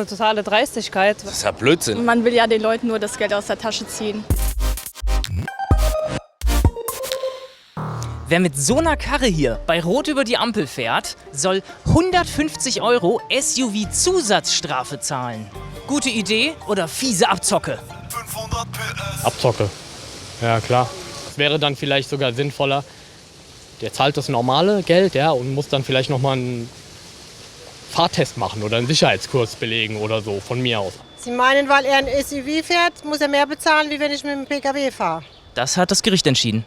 eine totale Dreistigkeit. Das ist ja Blödsinn. Man will ja den Leuten nur das Geld aus der Tasche ziehen. Wer mit so einer Karre hier bei Rot über die Ampel fährt, soll 150 € SUV-Zusatzstrafe zahlen. Gute Idee oder fiese Abzocke? 500 PS. Abzocke. Ja, klar. Das wäre dann vielleicht sogar sinnvoller. Der zahlt das normale Geld, ja, und muss dann vielleicht nochmal einen Fahrtest machen oder einen Sicherheitskurs belegen oder so, von mir aus. Sie meinen, weil er ein SUV fährt, muss er mehr bezahlen, wie wenn ich mit dem PKW fahre? Das hat das Gericht entschieden.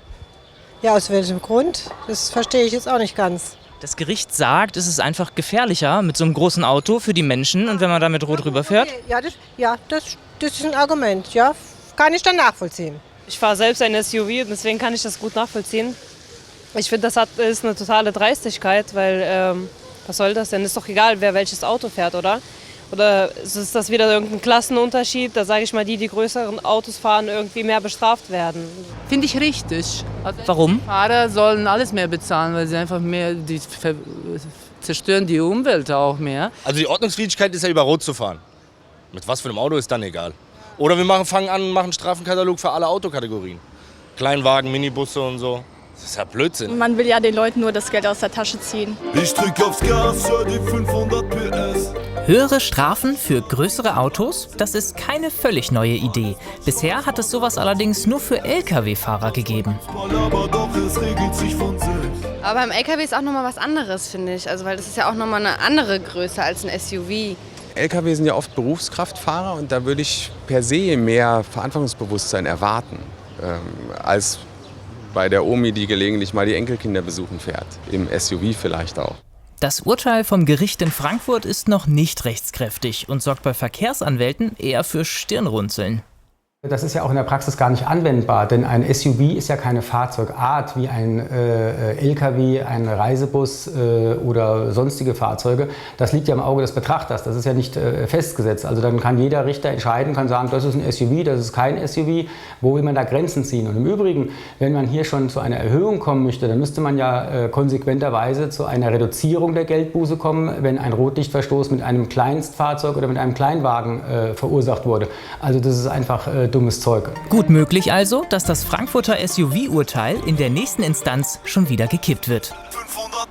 Ja, aus welchem Grund? Das verstehe ich jetzt auch nicht ganz. Das Gericht sagt, es ist einfach gefährlicher mit so einem großen Auto für die Menschen und wenn man da mit Rot rüberfährt. Das ist ein Argument, ja, kann ich dann nachvollziehen. Ich fahre selbst ein SUV und deswegen kann ich das gut nachvollziehen. Ich finde, das ist eine totale Dreistigkeit, weil was soll das denn? Ist doch egal, wer welches Auto fährt, oder? Oder ist das wieder irgendein Klassenunterschied? Da sage ich mal, die größeren Autos fahren, irgendwie mehr bestraft werden. Finde ich richtig. Also Warum? die Fahrer sollen alles mehr bezahlen, weil sie einfach mehr, die zerstören die Umwelt auch mehr. Also die Ordnungswidrigkeit ist ja über Rot zu fahren. Mit was für einem Auto ist dann egal. Oder wir fangen an und machen einen Strafenkatalog für alle Autokategorien. Kleinwagen, Minibusse und so. Das ist ja Blödsinn. Man will ja den Leuten nur das Geld aus der Tasche ziehen. Ich drück aufs Gas, hör die 500 PS. Höhere Strafen für größere Autos? Das ist keine völlig neue Idee. Bisher hat es sowas allerdings nur für Lkw-Fahrer gegeben. Aber doch, es regelt sich von selbst. Aber beim LKW ist auch nochmal was anderes, finde ich. Also, weil das ist ja auch nochmal eine andere Größe als ein SUV. Lkw sind ja oft Berufskraftfahrer und da würde ich per se mehr Verantwortungsbewusstsein erwarten, als bei der Omi, die gelegentlich mal die Enkelkinder besuchen fährt. Im SUV vielleicht auch. Das Urteil vom Gericht in Frankfurt ist noch nicht rechtskräftig und sorgt bei Verkehrsanwälten eher für Stirnrunzeln. Das ist ja auch in der Praxis gar nicht anwendbar, denn ein SUV ist ja keine Fahrzeugart wie ein LKW, ein Reisebus oder sonstige Fahrzeuge. Das liegt ja im Auge des Betrachters, das ist ja nicht festgesetzt. Also dann kann jeder Richter entscheiden, kann sagen, das ist ein SUV, das ist kein SUV, wo will man da Grenzen ziehen. Und im Übrigen, wenn man hier schon zu einer Erhöhung kommen möchte, dann müsste man ja konsequenterweise zu einer Reduzierung der Geldbuße kommen, wenn ein Rotlichtverstoß mit einem Kleinstfahrzeug oder mit einem Kleinwagen verursacht wurde. Also das ist einfach dummes Zeug. Gut möglich also, dass das Frankfurter SUV-Urteil in der nächsten Instanz schon wieder gekippt wird. 500